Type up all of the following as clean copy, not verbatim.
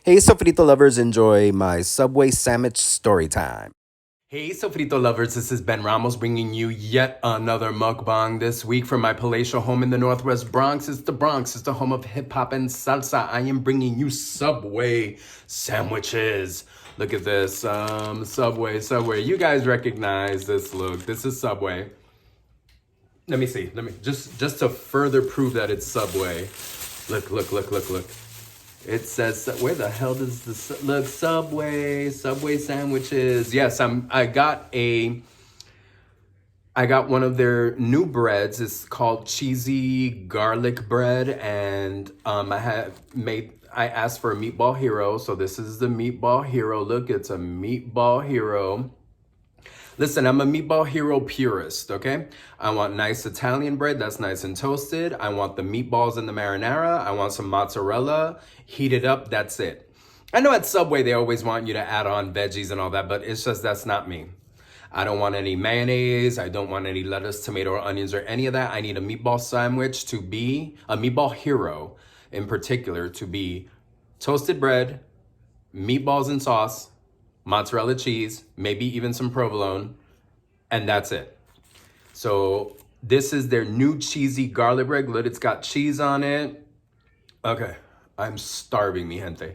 Hey, Sofrito lovers, enjoy my Subway Sammich Story time. Hey, Sofrito lovers, this is Ben Ramos bringing you yet another mukbang this week from my palatial home in the Northwest Bronx. It's the Bronx, it's the home of hip hop and salsa. I am bringing you Subway sandwiches. Look at this, Subway. You guys recognize this look. This is Subway. Let me see. Let me just to further prove that it's Subway. Look. It says, where the hell does this look? Subway sandwiches. Yes, I got one of their new breads. It's called cheesy garlic bread, and I asked for a meatball hero, so this is the meatball hero. Look, it's a meatball hero. Listen, I'm a meatball hero purist, okay? I want nice Italian bread that's nice and toasted. I want the meatballs in the marinara. I want some mozzarella, heated up, that's it. I know at Subway they always want you to add on veggies and all that, but it's just that's not me. I don't want any mayonnaise. I don't want any lettuce, tomato, or onions, or any of that. I need a meatball sandwich to be, a meatball hero in particular, to be toasted bread, meatballs and sauce, mozzarella cheese, maybe even some provolone, and that's it. So this is their new cheesy garlic bread. Look, it's got cheese on it. Okay, I'm starving, mi gente.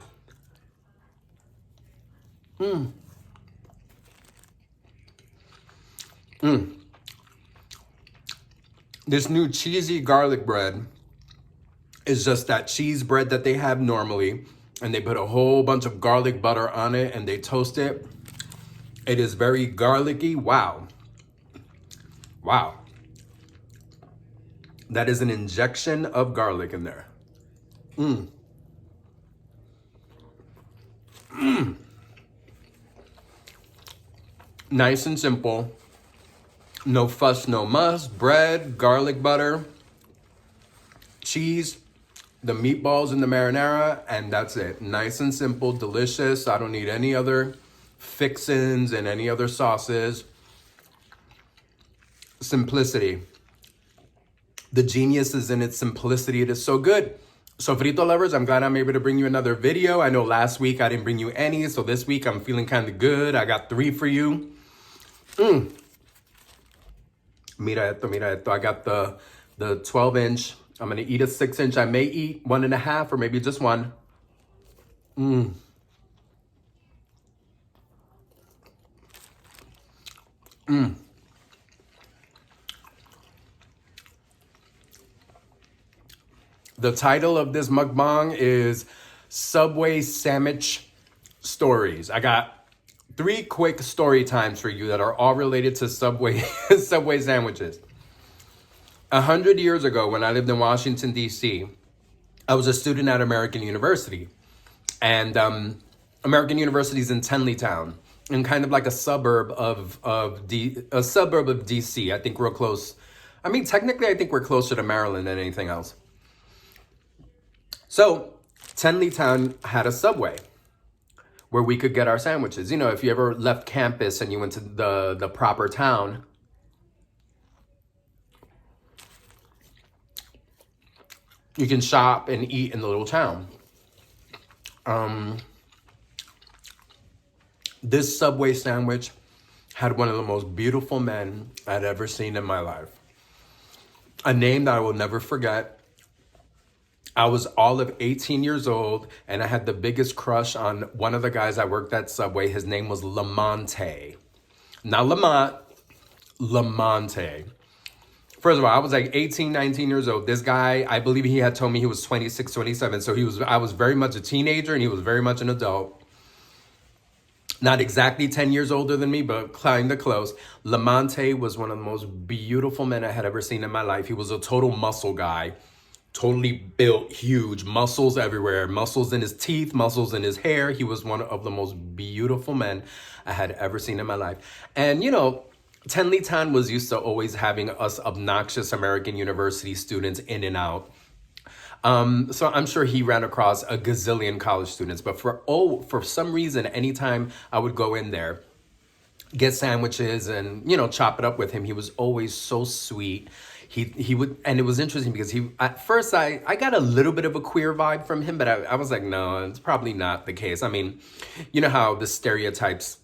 This new cheesy garlic bread is just that cheese bread that they have normally, and they put a whole bunch of garlic butter on it and they toast it. It is very garlicky. Wow. That is an injection of garlic in there. Nice and simple. No fuss, no muss. Bread, garlic butter, cheese, the meatballs and the marinara, and that's it. Nice and simple, delicious. I don't need any other fixins and any other sauces. Simplicity. The genius is in its simplicity. It is so good. So frito lovers, I'm glad I'm able to bring you another video. I know last week I didn't bring you any, so this week I'm feeling kind of good. I got 3 for you. Mira esto. I got the 12-inch. I'm gonna eat a 6-inch. I may eat 1.5 or maybe just one. The title of this mukbang is Subway Sammich Stories. I got 3 quick story times for you that are all related to Subway Subway sandwiches. 100 years ago, when I lived in Washington, D.C., I was a student at American University. And American University is in Tenleytown, and kind of like a suburb of DC. I think we're close. I mean, technically, I think we're closer to Maryland than anything else. So Tenleytown had a Subway where we could get our sandwiches. You know, if you ever left campus and you went to the proper town, you can shop and eat in the little town. This Subway sandwich had one of the most beautiful men I'd ever seen in my life. A name that I will never forget. I was all of 18 years old, and I had the biggest crush on one of the guys I worked at Subway. His name was Lamonte. Not Lamont, Lamonte. First of all, I was like 18, 19 years old. This guy, I believe he had told me he was 26, 27. So I was very much a teenager, and he was very much an adult. Not exactly 10 years older than me, but kind of close. Lamonte was one of the most beautiful men I had ever seen in my life. He was a total muscle guy. Totally built, huge, muscles everywhere, muscles in his teeth, muscles in his hair. He was one of the most beautiful men I had ever seen in my life. And, you know, Tenleytown was used to always having us obnoxious American University students in and out. So I'm sure he ran across a gazillion college students. But for some reason, anytime I would go in there, get sandwiches and, you know, chop it up with him, he was always so sweet. he would, and it was interesting because he at first I got a little bit of a queer vibe from him, but I was like, no, it's probably not the case. I mean, you know how the stereotypes,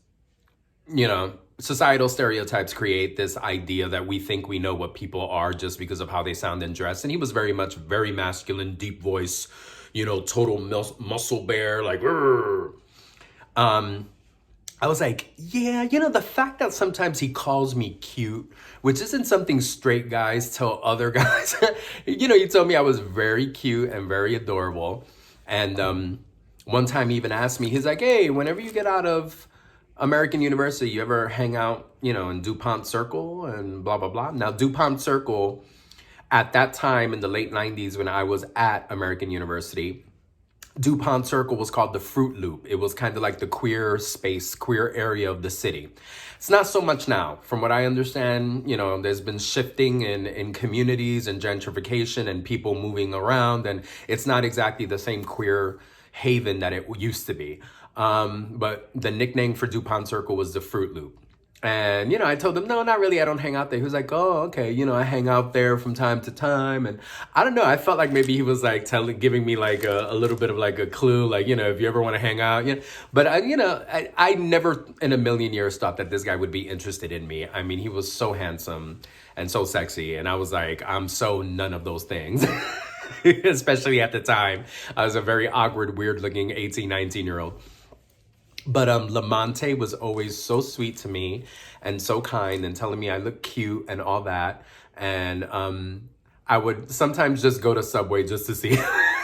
societal stereotypes create this idea that we think we know what people are just because of how they sound and dress. And he was very much very masculine, deep voice, total muscle bear, like. "Rrr." I was like, yeah, the fact that sometimes he calls me cute, which isn't something straight guys tell other guys. He told me I was very cute and very adorable. And one time he even asked me, he's like, hey, whenever you get out of American University, you ever hang out, in DuPont Circle and blah, blah, blah. Now, DuPont Circle, at that time in the late 90s when I was at American University, DuPont Circle was called the Fruit Loop. It was kind of like the queer space, queer area of the city. It's not so much now. From what I understand, there's been shifting in communities and gentrification and people moving around, and it's not exactly the same queer haven that it used to be. But the nickname for DuPont Circle was the Fruit Loop. And, I told him, no, not really. I don't hang out there. He was like, oh, okay. I hang out there from time to time. And I don't know. I felt like maybe he was like giving me like a little bit of like a clue, like, if you ever want to hang out. But, I never in a million years thought that this guy would be interested in me. I mean, he was so handsome and so sexy. And I was like, I'm so none of those things. Especially at the time. I was a very awkward, weird looking 18, 19-year-old. But Lamonte was always so sweet to me and so kind and telling me I look cute and all that. And I would sometimes just go to Subway just to see. I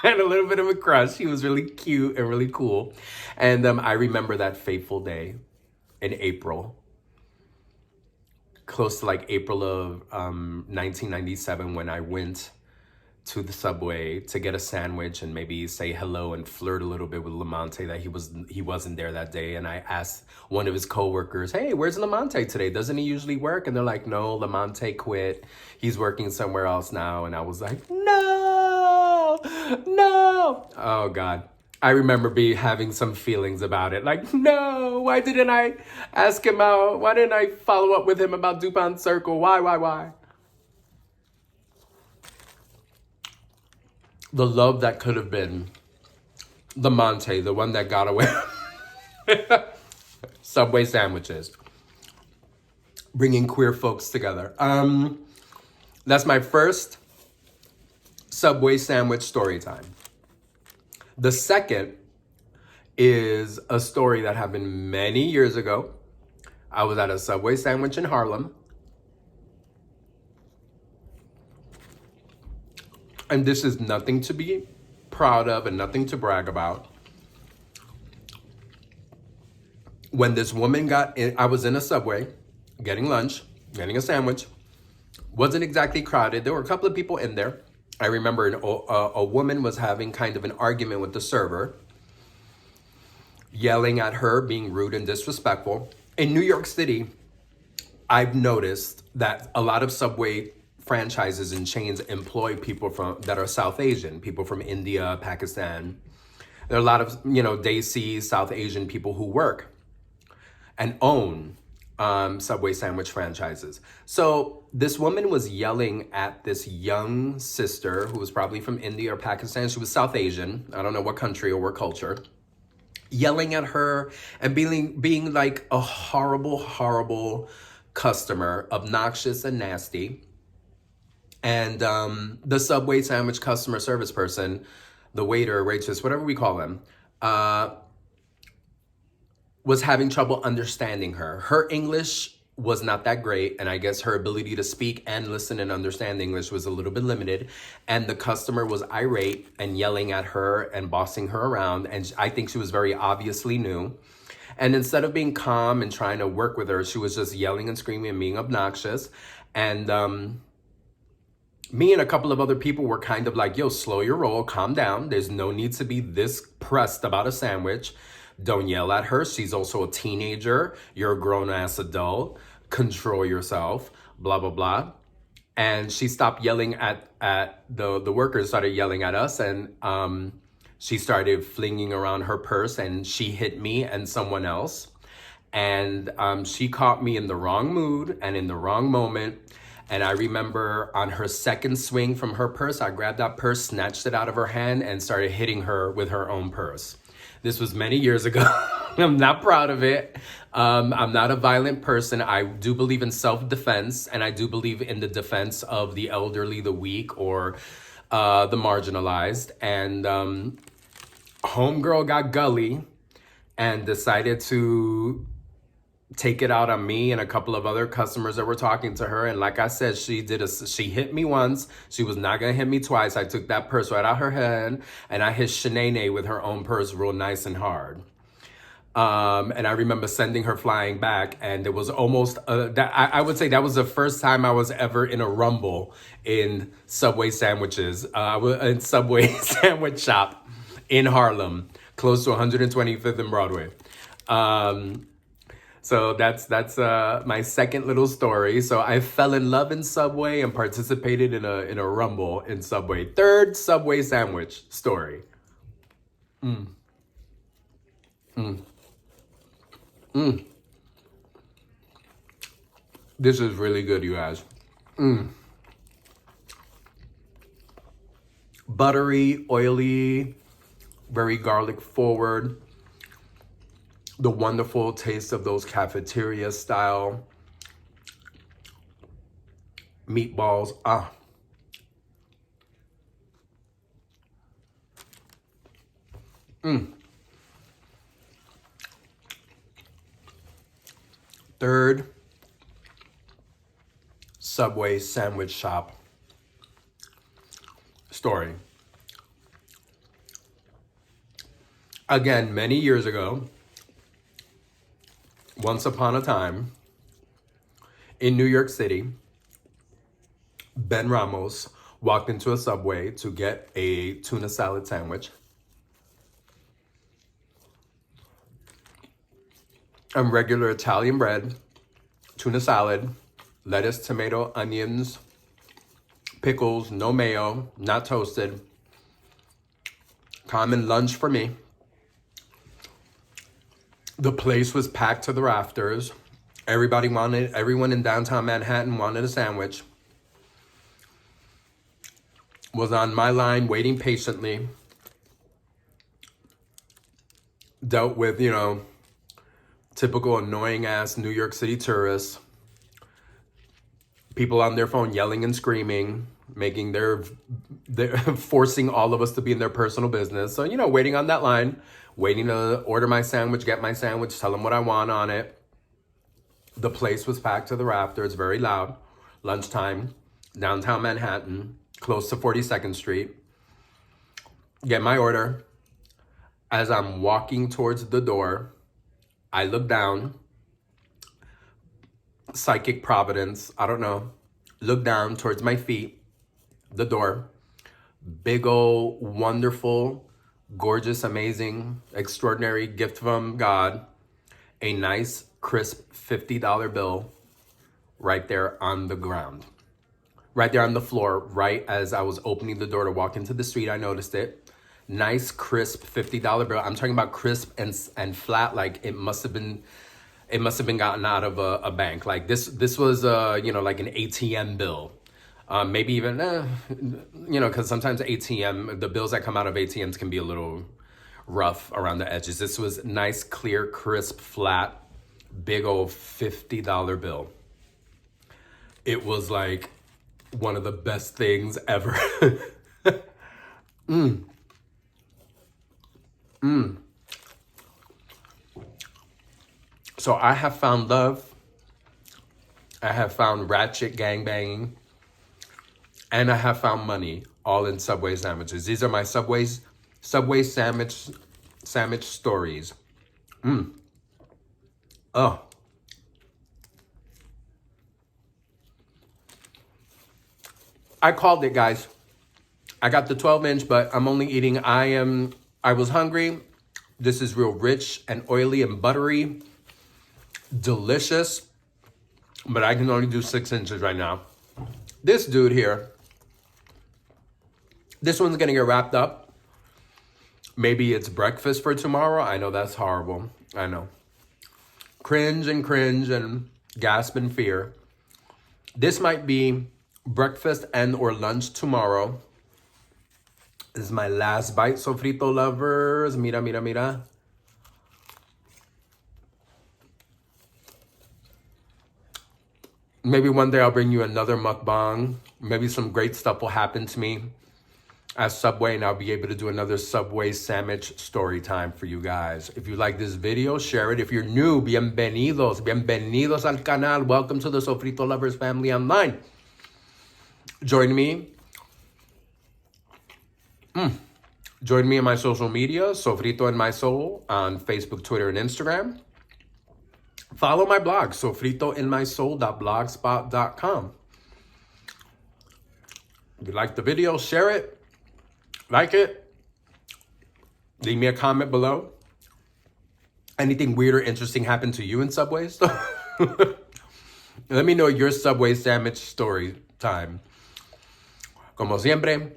had a little bit of a crush. He was really cute and really cool. And I remember that fateful day in April, close to like April of 1997, when I went to the Subway to get a sandwich and maybe say hello and flirt a little bit with Lamonte, that he wasn't there that day. And I asked one of his coworkers, hey, where's Lamonte today? Doesn't he usually work? And they're like, no, Lamonte quit. He's working somewhere else now. And I was like, no. Oh God. I remember having some feelings about it. Like, no, why didn't I ask him out? Why didn't I follow up with him about DuPont Circle? Why? The love that could have been Lamonte, the one that got away. Subway sandwiches. Bringing queer folks together. That's my first Subway sandwich story time. The second is a story that happened many years ago. I was at a Subway sandwich in Harlem. And this is nothing to be proud of and nothing to brag about. When this woman got in, I was in a Subway getting lunch, getting a sandwich. Wasn't exactly crowded. There were a couple of people in there. I remember a woman was having kind of an argument with the server, yelling at her, being rude and disrespectful. In New York City, I've noticed that a lot of Subway franchises and chains employ people that are South Asian, people from India, Pakistan. There are a lot of, Desi, South Asian people who work and own Subway sandwich franchises. So this woman was yelling at this young sister who was probably from India or Pakistan. She was South Asian. I don't know what country or what culture. Yelling at her and being like a horrible customer, obnoxious and nasty. And the Subway sandwich customer service person, the waiter, waitress, whatever we call them, was having trouble understanding her. Her English was not that great, and I guess her ability to speak and listen and understand English was a little bit limited. And the customer was irate and yelling at her and bossing her around, and I think she was very obviously new. And instead of being calm and trying to work with her, she was just yelling and screaming and being obnoxious. And me and a couple of other people were kind of like, yo, slow your roll, calm down. There's no need to be this pressed about a sandwich. Don't yell at her. She's also a teenager. You're a grown-ass adult. Control yourself, blah, blah, blah. And she stopped yelling at the workers, started yelling at us. And she started flinging around her purse, and she hit me and someone else. And she caught me in the wrong mood and in the wrong moment. And I remember on her second swing from her purse, I grabbed that purse, snatched it out of her hand, and started hitting her with her own purse. This was many years ago. I'm not proud of it. I'm not a violent person. I do believe in self-defense, and I do believe in the defense of the elderly, the weak, or the marginalized. And homegirl got gully and decided to take it out on me and a couple of other customers that were talking to her. And like I said, she hit me once. She was not gonna hit me twice. I took that purse right out her hand and I hit Shanae with her own purse real nice and hard. And I remember sending her flying back, and it was almost I would say that was the first time I was ever in a rumble in Subway sandwiches. I was in Subway sandwich shop in Harlem, close to 125th and Broadway. So that's my second little story. So I fell in love in Subway and participated in a rumble in Subway. Third Subway sandwich story. This is really good, you guys. Buttery, oily, very garlic forward. The wonderful taste of those cafeteria style meatballs. Third Subway sandwich shop story. Again, many years ago, once upon a time, in New York City, Ben Ramos walked into a Subway to get a tuna salad sandwich. And regular Italian bread, tuna salad, lettuce, tomato, onions, pickles, no mayo, not toasted. Common lunch for me. The place was packed to the rafters. Everyone in downtown Manhattan wanted a sandwich. Was on my line waiting patiently. Dealt with, typical annoying ass New York City tourists. People on their phone yelling and screaming, they're forcing all of us to be in their personal business. So, waiting on that line, waiting to order my sandwich, get my sandwich, tell them what I want on it. The place was packed to the rafters, very loud. Lunchtime, downtown Manhattan, close to 42nd Street. Get my order. As I'm walking towards the door, I look down. Psychic providence, I don't know. Look down towards my feet, the door. Big old, wonderful, gorgeous, amazing, extraordinary gift from God. A nice, crisp $50 bill right there on the ground. Right there on the floor, right as I was opening the door to walk into the street, I noticed it. Nice, crisp $50 bill. I'm talking about crisp and flat, like it must have been gotten out of a bank. Like this was like an ATM bill. Maybe even because sometimes the bills that come out of ATMs can be a little rough around the edges. This was nice, clear, crisp, flat, big old $50 bill. It was like one of the best things ever. So I have found love. I have found ratchet gangbanging. And I have found money, all in Subway sandwiches. These are my Subway sandwich stories. Oh. I called it, guys. I got the 12-inch, but I'm only eating. I was hungry. This is real rich and oily and buttery. Delicious. But I can only do 6 inches right now. This dude here, this one's gonna get wrapped up. Maybe it's breakfast for tomorrow. I know that's horrible. I know. Cringe and gasp in fear. This might be breakfast and or lunch tomorrow. This is my last bite, sofrito lovers. Mira, mira, mira. Maybe one day I'll bring you another mukbang. Maybe some great stuff will happen to me at Subway, and I'll be able to do another Subway Sammich story time for you guys. If you like this video, share it. If you're new, bienvenidos. Bienvenidos al canal. Welcome to the Sofrito Lovers family online. Join me. Join me in my social media, Sofrito and My Soul, on Facebook, Twitter, and Instagram. Follow my blog, sofritoinmysoul.blogspot.com. If you like the video, share it, like it, leave me a comment below. Anything weird or interesting happened to you in Subways? Let me know your Subway sandwich story time. Como siempre,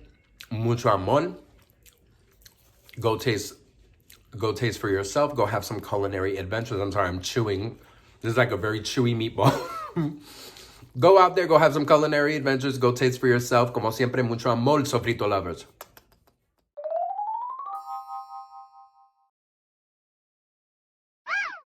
mucho amor. Go taste for yourself. Go have some culinary adventures. I'm sorry, I'm chewing. This is like a very chewy meatball. Go out there, go have some culinary adventures. Go taste for yourself. Como siempre, mucho amor, sofrito lovers.